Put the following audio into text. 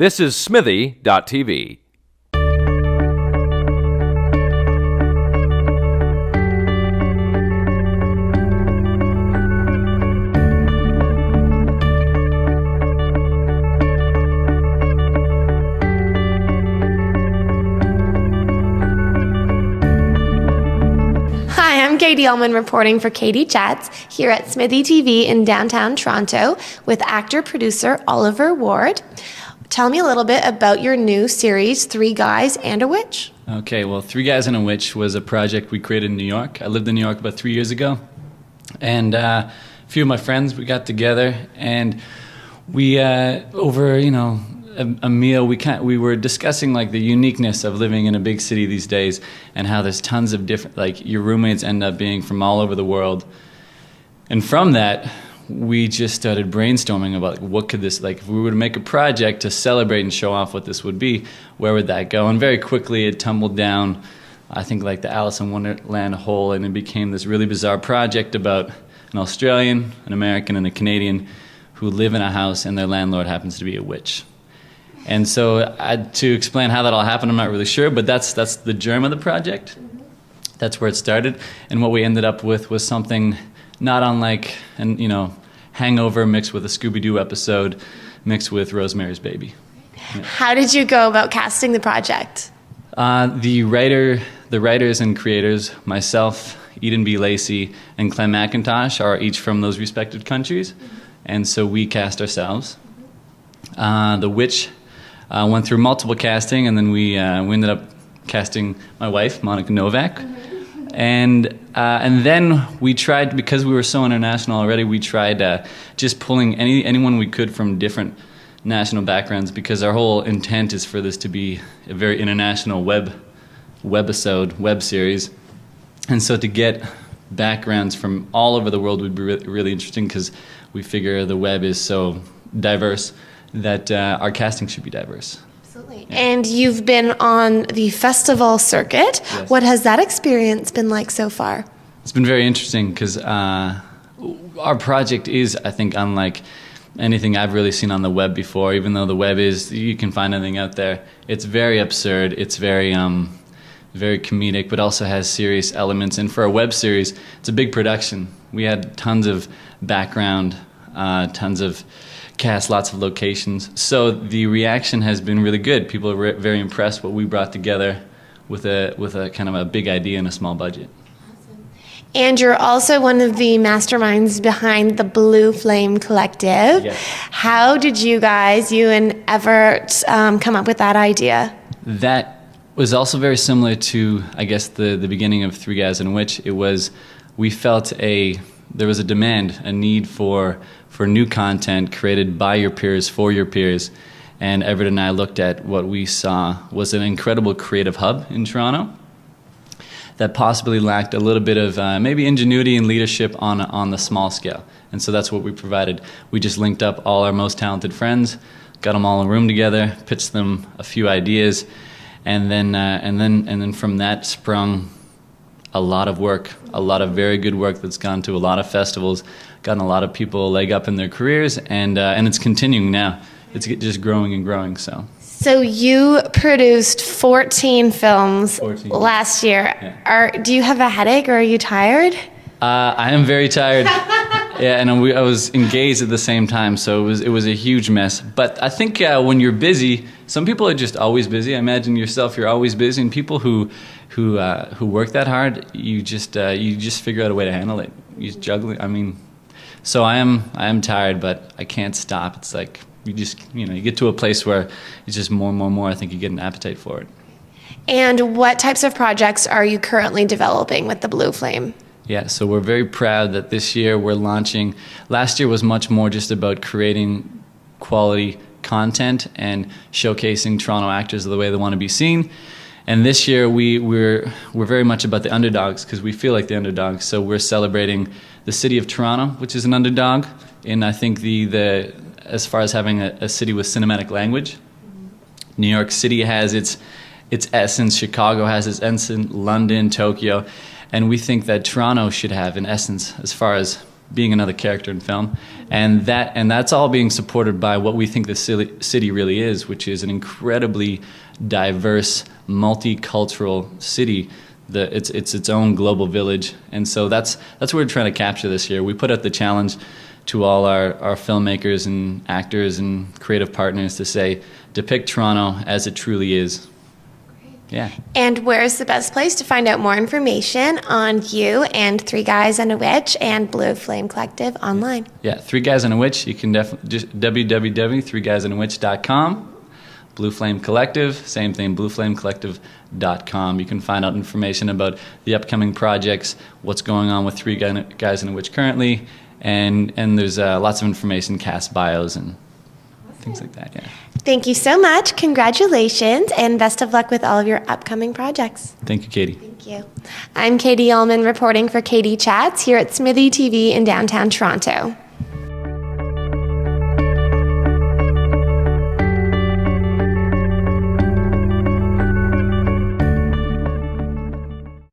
This is Smithy.tv. Hi, I'm Katie Ullman reporting for Katie Chats here at Smithy TV in downtown Toronto with actor-producer Oliver Ward. Tell me a little bit about your new series, Three Guys and a Witch. Okay, well, Three Guys and a Witch was a project we created in New York. I lived in New York about 3 years ago, and a few of my friends, we got together, and we, over, a meal, we were discussing like the uniqueness of living in a big city these days, and how there's tons of different, like your roommates end up being from all over the world. And from that, we just started brainstorming about what could this, like if we were to make a project to celebrate and show off what this would be, where would that go? And very quickly it tumbled down, I think like the Alice in Wonderland hole, and it became this really bizarre project about an Australian, an American, and a Canadian who live in a house and their landlord happens to be a witch. And so to explain how that all happened, I'm not really sure, but that's the germ of the project. That's where it started. And what we ended up with was something not unlike Hangover mixed with a Scooby-Doo episode mixed with Rosemary's Baby. Yeah. How did you go about casting the project? The writers and creators, myself, Eden B. Lacey, and Clem McIntosh are each from those respective countries. And so we cast ourselves. The Witch went through multiple casting, and then we ended up casting my wife, Monica Novak. And then we tried, because we were so international already, we tried just pulling anyone we could from different national backgrounds, because our whole intent is for this to be a very international webisode, web series. And so to get backgrounds from all over the world would be really interesting, because we figure the web is so diverse that our casting should be diverse. Absolutely. Yeah. And you've been on the festival circuit. Yes. What has that experience been like so far? It's been very interesting, because our project is, I think, unlike anything I've really seen on the web before. Even though the web is, you can find anything out there. It's very absurd. It's very comedic, but also has serious elements. And for a web series, it's a big production. We had tons of background, tons of cast, lots of locations. So the reaction has been really good. People are very impressed what we brought together with a kind of a big idea and a small budget. Awesome. And you're also one of the masterminds behind the Blue Flame Collective. Yes. How did you and Everett come up with that idea? That was also very similar to, I guess, the beginning of Three Guys and a Witch. It was, we felt there was a demand, a need for new content created by your peers, for your peers. And Everett and I looked at what we saw was an incredible creative hub in Toronto that possibly lacked a little bit of maybe ingenuity and leadership on the small scale. And so that's what we provided. We just linked up all our most talented friends, got them all in a room together, pitched them a few ideas, and then from that sprung a lot of work, a lot of very good work that's gone to a lot of festivals, gotten a lot of people a leg up in their careers, and it's continuing now. It's just growing and growing. So you produced 14 films 14. Last year. Yeah. Do you have a headache, or are you tired? I am very tired. Yeah, and I was engaged at the same time, so it was a huge mess. But I think when you're busy, some people are just always busy. I imagine yourself, you're always busy, and people who work that hard, you just figure out a way to handle it. You just juggle it. I mean, so I am tired, but I can't stop. It's like you get to a place where it's just more and more and more. I think you get an appetite for it. And what types of projects are you currently developing with the Blue Flame? Yeah, so we're very proud that this year we're launching. Last year was much more just about creating quality content and showcasing Toronto actors the way they want to be seen. And this year we're very much about the underdogs, because we feel like the underdogs. So we're celebrating the city of Toronto, which is an underdog, and I think the as far as having a city with cinematic language. New York City has its essence, Chicago has its essence, London, Tokyo, and we think that Toronto should have an essence as far as being another character in film, and that's all being supported by what we think the city really is, which is an incredibly diverse, multicultural city. It's its own global village, and so that's what we're trying to capture this year. We put out the challenge to all our filmmakers and actors and creative partners to say, depict Toronto as it truly is. Yeah. And where's the best place to find out more information on you and Three Guys and a Witch and Blue Flame Collective online? Yeah, Three Guys and a Witch. You can definitely just www.threeguysandawitch.com. Blue Flame Collective, same thing, blueflamecollective.com. You can find out information about the upcoming projects, what's going on with Three Guys and a Witch currently, and there's lots of information, cast bios, and things like that. Yeah. Thank you so much. Congratulations, and best of luck with all of your upcoming projects. Thank you, Katie. Thank you. I'm Katie Ullman reporting for Katie Chats here at Smithy TV in downtown Toronto.